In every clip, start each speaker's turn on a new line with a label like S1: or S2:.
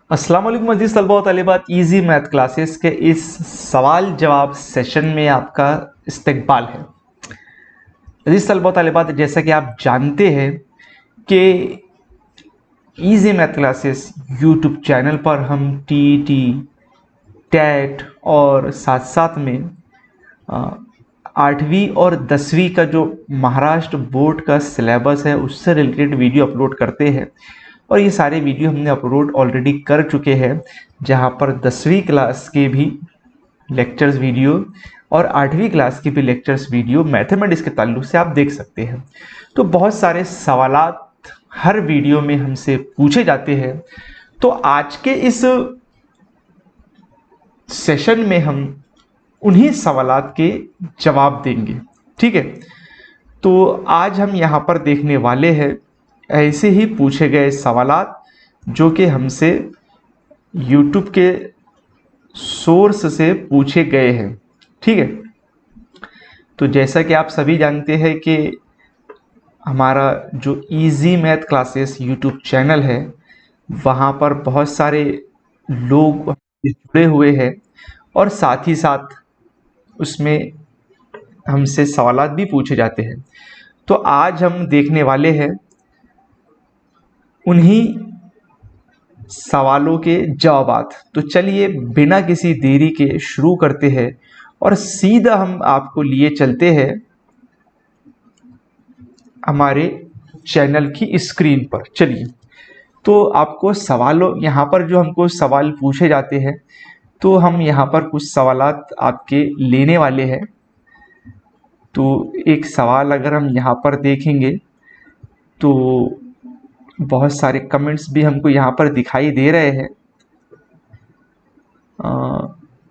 S1: अस्सलाम वालेकुम अजीज़ तलबा व तालिबात, इजी मैथ क्लासेस के इस सवाल जवाब सेशन में आपका इस्तकबाल है। अजीज़ तलबा व तालिबात, जैसा कि आप जानते हैं कि easy math classes YouTube channel पर हम टीईटी, टेट और साथ साथ में 8वीं और 10वीं का जो महाराष्ट्र बोर्ड का सिलेबस है उससे रिलेटेड वीडियो अपलोड करते हैं। और ये सारे वीडियो हमने अपलोड ऑलरेडी कर चुके हैं, जहाँ पर 10वीं क्लास के भी लेक्चर्स वीडियो और 8वीं क्लास की भी लेक्चर्स वीडियो मैथमेटिक्स के ताल्लुक से आप देख सकते हैं। तो बहुत सारे सवालात हर वीडियो में हमसे पूछे जाते हैं। तो आज के इस सेशन में हम उन्हीं सवालात के जवाब देंगे। ठीक है, तो आज हम यहाँ पर देखने वाले हैं ऐसे ही पूछे गए सवालात जो कि हमसे YouTube के सोर्स से पूछे गए हैं। ठीक है, तो जैसा कि आप सभी जानते हैं कि हमारा जो easy math classes YouTube channel है वहाँ पर बहुत सारे लोग जुड़े हुए हैं और साथ ही साथ उसमें हमसे सवालात भी पूछे जाते हैं। तो आज हम देखने वाले हैं उन्हीं सवालों के जवाबात। तो चलिए बिना किसी देरी के शुरू करते हैं और सीधा हम आपको लिए चलते हैं हमारे चैनल की स्क्रीन पर। चलिए, तो आपको सवालों यहाँ पर जो हमको सवाल पूछे जाते हैं तो हम यहाँ पर कुछ सवालात आपके लेने वाले हैं। तो एक सवाल अगर हम यहाँ पर देखेंगे तो बहुत सारे कमेंट्स भी हमको यहाँ पर दिखाई दे रहे हैं।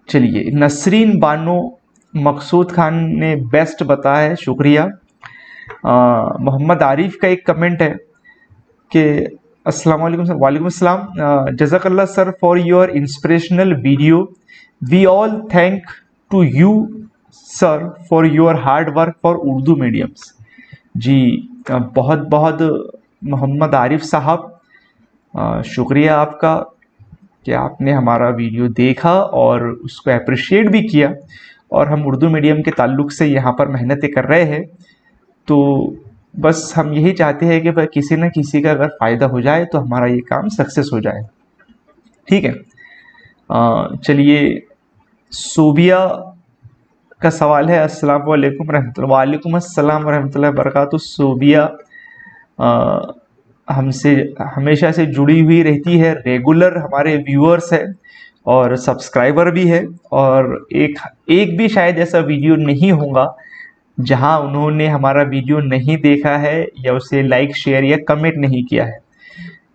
S1: चलिए, नसरीन बानो मकसूद खान ने बेस्ट बताया है, शुक्रिया। मोहम्मद आरिफ का एक कमेंट है कि अस्सलाम वालेकुम सर। वालेकुम अस्सलाम, जज़ाकल्लाह sir for your inspirational video. We all thank to you sir for your hard work for Urdu mediums. जी बहुत बहुत मोहम्मद आरिफ साहब, शुक्रिया आपका कि आपने हमारा वीडियो देखा और उसको अप्रिशिएट भी किया। और हम उर्दू मीडियम के ताल्लुक से यहाँ पर मेहनतें कर रहे हैं, तो बस हम यही चाहते हैं कि भाई किसी न किसी का अगर फ़ायदा हो जाए तो हमारा ये काम सक्सेस हो जाए। ठीक है, चलिए, सोबिया का सवाल है, अस्सलाम वालेकुम रहमतुल्लाह। वालेकुम अस्सलाम रहमतुल्लाह बरकातुहू। सोबिया हमसे हमेशा से जुड़ी हुई रहती है, रेगुलर हमारे व्यूअर्स है और सब्सक्राइबर भी है। और एक भी शायद ऐसा वीडियो नहीं होगा जहां उन्होंने हमारा वीडियो नहीं देखा है या उसे लाइक शेयर या कमेंट नहीं किया है।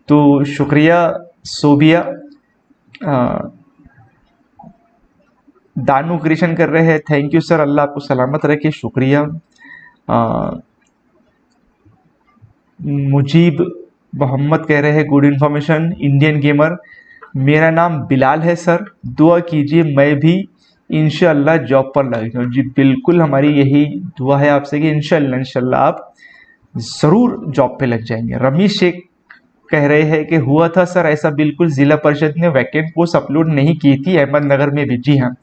S1: तो शुक्रिया सोबिया। दानू क्रिएशन कर रहे हैं, थैंक यू सर, अल्लाह आपको सलामत रखे, शुक्रिया। मुजीब मोहम्मद कह रहे हैं गुड इन्फॉर्मेशन, इंडियन गेमर। मेरा नाम बिलाल है सर, दुआ कीजिए मैं भी इंशाअल्लाह जॉब पर लग जाऊँ। जी बिल्कुल, हमारी यही दुआ है आपसे कि इंशाअल्लाह आप ज़रूर जॉब पे लग जाएंगे। रमीश शेख कह रहे हैं कि हुआ था सर ऐसा, बिल्कुल ज़िला परिषद ने वैकेंट पोस्ट अपलोड नहीं की थी अहमदनगर में भी। जी हाँ,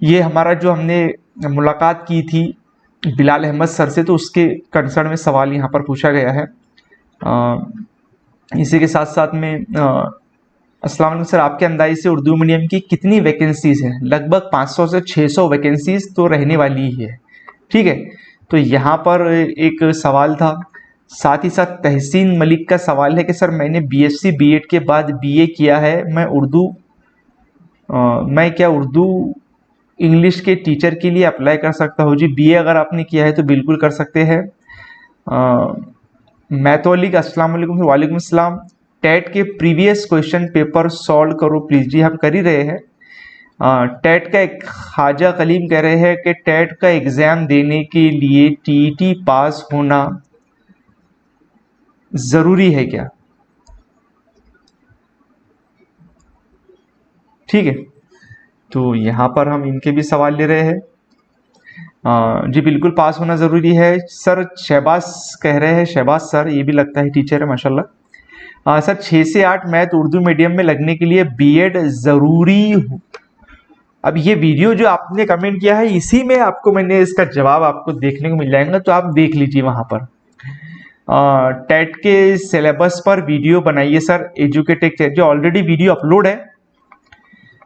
S1: ये हमारा जो हमने मुलाकात की थी बिलाल अहमद सर से, तो उसके कंसर्न में सवाल यहाँ पर पूछा गया है। इसी के साथ साथ में अस्सलाम वालेकुम सर, आपके अंदाजे से उर्दू मीडियम की कितनी वैकेंसीज हैं? लगभग 500 से 600 वैकेंसीज तो रहने वाली ही है। ठीक है, तो यहाँ पर एक सवाल था, साथ ही साथ तहसीन मलिक का सवाल है कि सर मैंने बीएससी बीएड के बाद बीए किया है, मैं क्या उर्दू इंग्लिश के टीचर के लिए अप्लाई कर सकता हूँ? जी बीए अगर आपने किया है तो बिल्कुल कर सकते हैं। मैथोलिक अस्सलाम वालेकुम। वालेकुम अस्सलाम, टेट के प्रीवियस क्वेश्चन पेपर सॉल्व करो प्लीज़। जी हम कर ही रहे हैं। टेट का एक ख्वाजा कलीम कह रहे हैं कि टेट का एग्ज़ाम देने के लिए टीईटी पास होना ज़रूरी है क्या? ठीक है, तो यहाँ पर हम इनके भी सवाल ले रहे हैं। जी बिल्कुल पास होना ज़रूरी है सर। शहबाज कह रहे हैं, शहबाज सर ये भी लगता है टीचर है माशाल्लाह। सर 6 से 8 मैथ उर्दू मीडियम में लगने के लिए बीएड ज़रूरी हो। अब ये वीडियो जो आपने कमेंट किया है इसी में आपको मैंने इसका जवाब आपको देखने को मिल जाएगा, तो आप देख लीजिए वहाँ पर। टेट के सिलेबस पर वीडियो बनाइए सर, एजुकेटेक जो ऑलरेडी वीडियो अपलोड है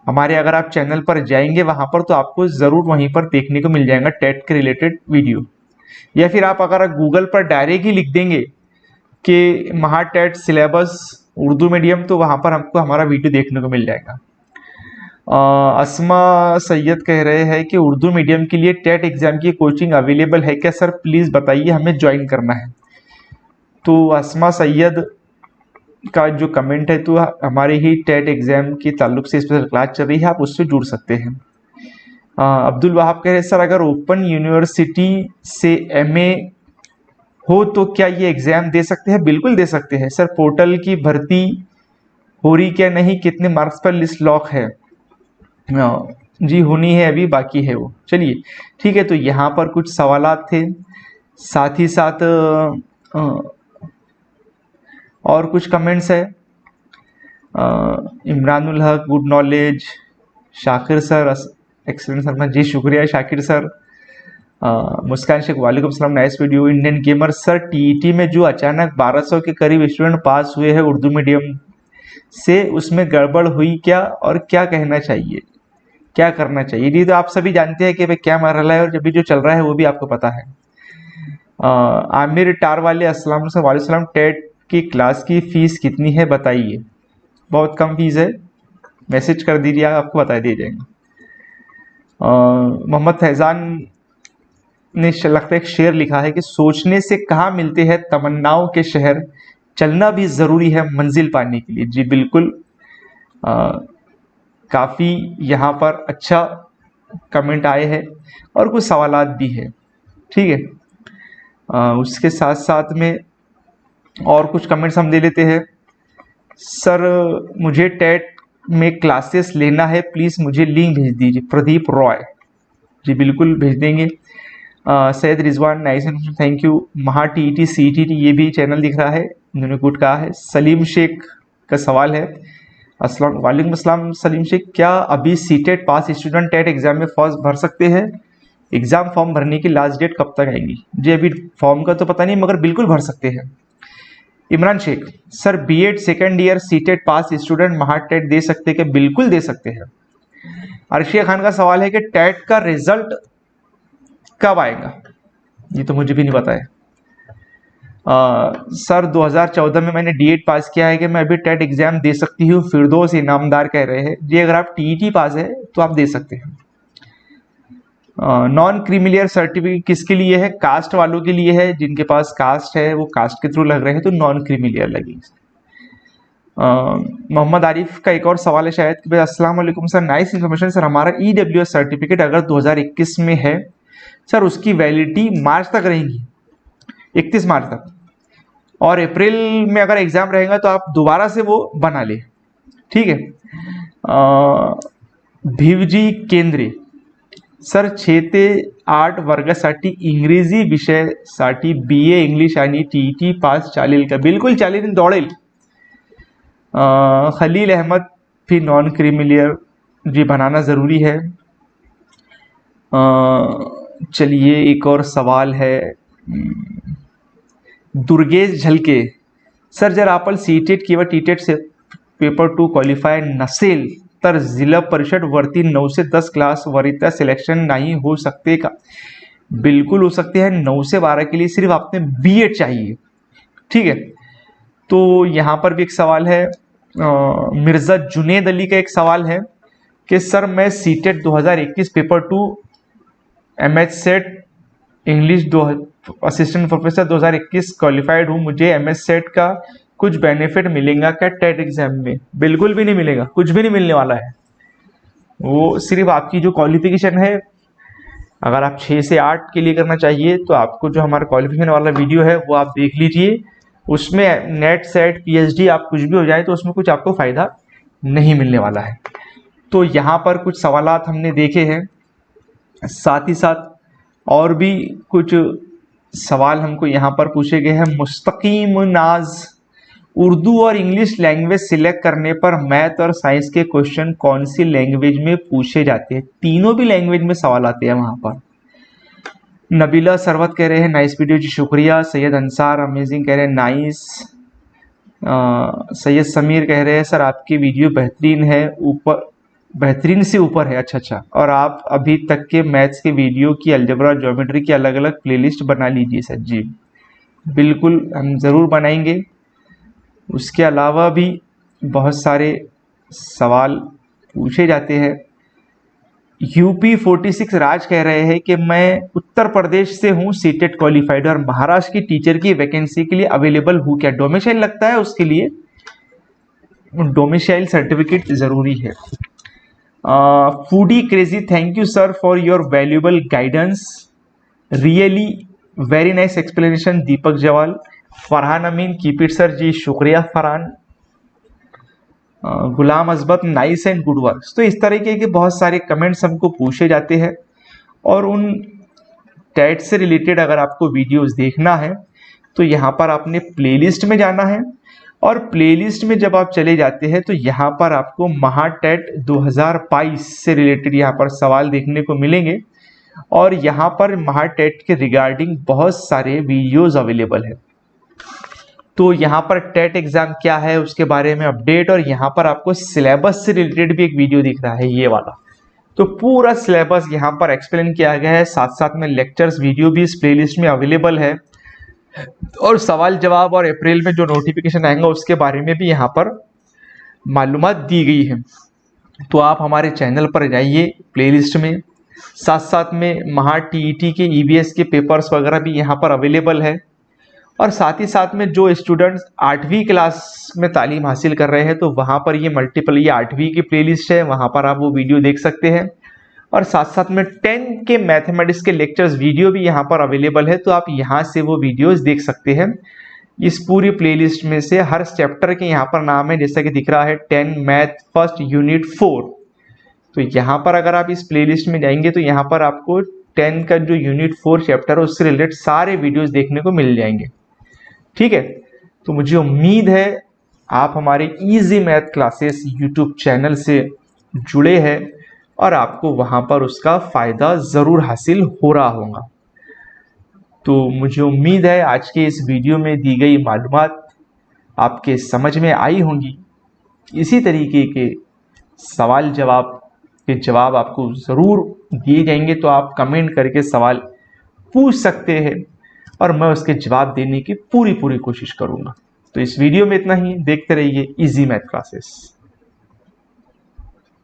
S1: हमारे, अगर आप चैनल पर जाएंगे वहाँ पर तो आपको ज़रूर वहीं पर देखने को मिल जाएगा टेट के रिलेटेड वीडियो। या फिर आप अगर गूगल पर डायरेक्ट ही लिख देंगे कि महा टेट सिलेबस उर्दू मीडियम, तो वहाँ पर हमको हमारा वीडियो देखने को मिल जाएगा। अस्मा सैयद कह रहे हैं कि उर्दू मीडियम के लिए टेट एग्जाम की कोचिंग अवेलेबल है क्या सर, प्लीज़ बताइए, हमें ज्वाइन करना है। तो अस्मा सैयद का जो कमेंट है, तो हमारे ही टेट एग्जाम के ताल्लुक से स्पेशल क्लास चल रही है, आप उससे जुड़ सकते हैं। अब्दुल वहाब कह रहे हैं सर अगर ओपन यूनिवर्सिटी से एमए हो तो क्या ये एग्ज़ाम दे सकते हैं? बिल्कुल दे सकते हैं सर। पोर्टल की भर्ती हो रही क्या नहीं, कितने मार्क्स पर लिस्ट लॉक है? जी होनी है, अभी बाकी है वो। चलिए ठीक है, तो यहाँ पर कुछ सवालात थे, साथ ही साथ और कुछ कमेंट्स है। Imranul Haq good knowledge, Shakir sir excellent sir, जी शुक्रिया शाकिर सर। मुस्कान शेख वालेकुम सलाम, nice video. Indian gamer sir TET में जो अचानक 1200 के करीब स्टूडेंट पास हुए हैं उर्दू मीडियम से, उसमें गड़बड़ हुई क्या और क्या कहना चाहिए, क्या करना चाहिए? ये तो आप सभी जानते हैं कि भाई क्या मरहला है और अभी जो चल रहा है वो भी आपको पता है। आमिर टार वाले अस्सलाम वालेकुम, टेट की क्लास की फ़ीस कितनी है बताइए? बहुत कम फीस है, मैसेज कर दीजिए, आपको बता दिया जाएगा। मोहम्मद फैज़ान ने लगता है एक शेर लिखा है कि सोचने से कहाँ मिलते हैं तमन्नाओं के शहर, चलना भी ज़रूरी है मंजिल पाने के लिए। जी बिल्कुल, काफ़ी यहाँ पर अच्छा कमेंट आए हैं और कुछ सवालात भी है, ठीक है। उसके साथ साथ में और कुछ कमेंट्स हम ले लेते हैं। सर मुझे टेट में क्लासेस लेना है, प्लीज़ मुझे लिंक भेज दीजिए। प्रदीप रॉय, जी बिल्कुल भेज देंगे। Syed Rizwan nice, thank you. महा टीईटी सीटीटी ये भी चैनल दिख रहा है, उन्होंने गुड कहा है। सलीम शेख का सवाल है, अस्सलाम वालेकुम अस्सलाम सलीम शेख, क्या अभी CTET pass student TET exam में फॉर्म भर सकते हैं? एग्ज़ाम फॉर्म भरने की लास्ट डेट कब तक आएगी? जी अभी फॉर्म का तो पता नहीं, मगर बिल्कुल भर सकते हैं। Imran Shaikh sir BEd second year CTET pass student Maha TET दे सकते हैं? बिल्कुल दे सकते हैं। अर्शिया खान का सवाल है कि टेट का रिजल्ट कब आएगा? ये तो मुझे भी नहीं पता है। सर 2014 में मैंने डीएड पास किया है कि मैं अभी टेट एग्जाम दे सकती हूँ? फिरदौस इनामदार कह रहे हैं जी अगर आप टीईटी पास है तो आप दे सकते हैं। नॉन क्रीमिलियर सर्टिफिकेट किसके लिए है? कास्ट वालों के लिए है, जिनके पास कास्ट है वो कास्ट के थ्रू लग रहे हैं तो नॉन क्रीमिलियर लगेगी। मोहम्मद आरिफ का एक और सवाल है शायद कि भाई अस्सलाम वालेकुम सर, नाइस इन्फॉर्मेशन सर, हमारा ईडब्ल्यूएस सर्टिफिकेट अगर 2021 में है सर, उसकी वैलिडिटी मार्च तक रहेगी, 31 मार्च तक, और अप्रैल में अगर एग्जाम रहेगा तो आप दोबारा से वो बना ले, ठीक है। भीवजी केंद्रे सर 6 ते 8 वर्गासाठी इंग्रजी विषयासाठी BA इंग्लिश आणि टीईटी पास चालेल का? बिल्कुल चालेल, दौड़ेल। खलील अहमद भी नॉन क्रीमिलियर जी बनाना ज़रूरी है। चलिए एक और सवाल है, दुर्गेश झलके सर जर आपण सीटेट किंवा टीटेट से पेपर 2 क्वालिफाय नसेल तर जिल्हा परिषद वरती 9 से 10 क्लास वरिता सिलेक्शन नहीं हो सकते का? बिल्कुल हो सकते हैं। 9 से 12 के लिए सिर्फ आपने बीएड चाहिए, ठीक है। तो यहाँ पर भी एक सवाल है, मिर्ज़ा जुनेद अली का एक सवाल है कि सर मैं CTET 2021 paper 2 MH SET English assistant professor 2021 qualified हूँ, मुझे एमएच सेट का कुछ बेनिफिट मिलेगा क्या टेट एग्जाम में? बिल्कुल भी नहीं मिलेगा, कुछ भी नहीं मिलने वाला है। वो सिर्फ आपकी जो क्वालिफिकेशन है, अगर आप 6 से 8 के लिए करना चाहिए तो आपको जो हमारा क्वालिफिकेशन वाला वीडियो है वो आप देख लीजिए, उसमें नेट सेट पीएचडी आप कुछ भी हो जाए तो उसमें कुछ आपको फ़ायदा नहीं मिलने वाला है। तो यहाँ पर कुछ सवालात हमने देखे हैं, साथ ही साथ और भी कुछ सवाल हमको यहाँ पर पूछे गए हैं। मुस्तकीम नाज उर्दू और इंग्लिश लैंग्वेज सिलेक्ट करने पर मैथ और साइंस के क्वेश्चन कौन सी लैंग्वेज में पूछे जाते हैं? तीनों भी लैंग्वेज में सवाल आते हैं वहां पर। नबीला सरवत कह रहे हैं नाइस वीडियो जी, शुक्रिया। सैयद अंसार अमेजिंग कह रहे हैं नाइस। सैयद समीर कह रहे हैं सर आपकी वीडियो बेहतरीन है, ऊपर बेहतरीन से ऊपर है। अच्छा, और आप अभी तक के मैथ्स के वीडियो की अलजेब्रा ज्योमेट्री की अलग अलग प्लेलिस्ट बना लीजिए सर। जी बिल्कुल, हम ज़रूर बनाएंगे। उसके अलावा भी बहुत सारे सवाल पूछे जाते हैं। यूपी 46 राज कह रहे हैं कि मैं उत्तर प्रदेश से हूँ, सीटेट क्वालिफाइड, और महाराष्ट्र की टीचर की वैकेंसी के लिए अवेलेबल हूँ क्या? डोमिसाइल लगता है उसके लिए, डोमिसाइल सर्टिफिकेट ज़रूरी है। Foodie crazy thank you sir for your valuable guidance, really very nice explanation. Deepak Jawal. Farhan Amin keep it sir. जी शुक्रिया Farhan. Ghulam Azbat nice and good work. तो इस तरीके के बहुत सारे कमेंट्स हमको पूछे जाते हैं, और उन टैट से रिलेटेड अगर आपको वीडियोस देखना है तो यहाँ पर आपने प्लेलिस्ट में जाना है, और प्लेलिस्ट में जब आप चले जाते हैं तो यहाँ पर आपको महाटेट 2022 से रिलेटेड यहाँ पर सवाल देखने को मिलेंगे, और यहाँ पर महाटेट के रिगार्डिंग बहुत सारे वीडियोस अवेलेबल है। तो यहाँ पर टेट एग्जाम क्या है उसके बारे में अपडेट, और यहाँ पर आपको सिलेबस से रिलेटेड भी एक वीडियो दिख रहा है ये वाला। तो पूरा सिलेबस यहाँ पर एक्सप्लेन किया गया है, साथ साथ में लेक्चर्स वीडियो भी इस प्लेलिस्ट में अवेलेबल है, और सवाल जवाब और अप्रैल में जो नोटिफिकेशन आएगा उसके बारे में भी यहाँ पर मालूमात दी गई है। तो आप हमारे चैनल पर जाइए प्लेलिस्ट में, साथ साथ में महा टीईटी के ईवीएस के पेपर्स वगैरह भी यहाँ पर अवेलेबल है, और साथ ही साथ में जो स्टूडेंट्स 8वीं क्लास में तालीम हासिल कर रहे हैं तो वहाँ पर ये मल्टीपल, ये 8वीं की प्लेलिस्ट है, वहाँ पर आप वो वीडियो देख सकते हैं, और साथ साथ में 10 के मैथमेटिक्स के लेक्चर्स वीडियो भी यहाँ पर अवेलेबल है, तो आप यहाँ से वो वीडियोस देख सकते हैं। इस पूरी प्लेलिस्ट में से हर चैप्टर के यहाँ पर नाम है, जैसा कि दिख रहा है 10 मैथ फर्स्ट यूनिट 4। तो यहाँ पर अगर आप इस प्लेलिस्ट में जाएंगे तो यहाँ पर आपको 10 का जो यूनिट 4 चैप्टर है उससे रिलेटेड सारे वीडियोस देखने को मिल जाएंगे। ठीक है, तो मुझे उम्मीद है आप हमारे easy math classes YouTube channel से जुड़े हैं, और आपको वहां पर उसका फायदा जरूर हासिल हो रहा होगा। तो मुझे उम्मीद है आज के इस वीडियो में दी गई मालूमात आपके समझ में आई होंगी। इसी तरीके के सवाल जवाब के जवाब आपको ज़रूर दिए जाएंगे, तो आप कमेंट करके सवाल पूछ सकते हैं, और मैं उसके जवाब देने की पूरी कोशिश करूंगा। तो इस वीडियो में इतना ही, देखते रहिए इजी मैथ क्लासेस।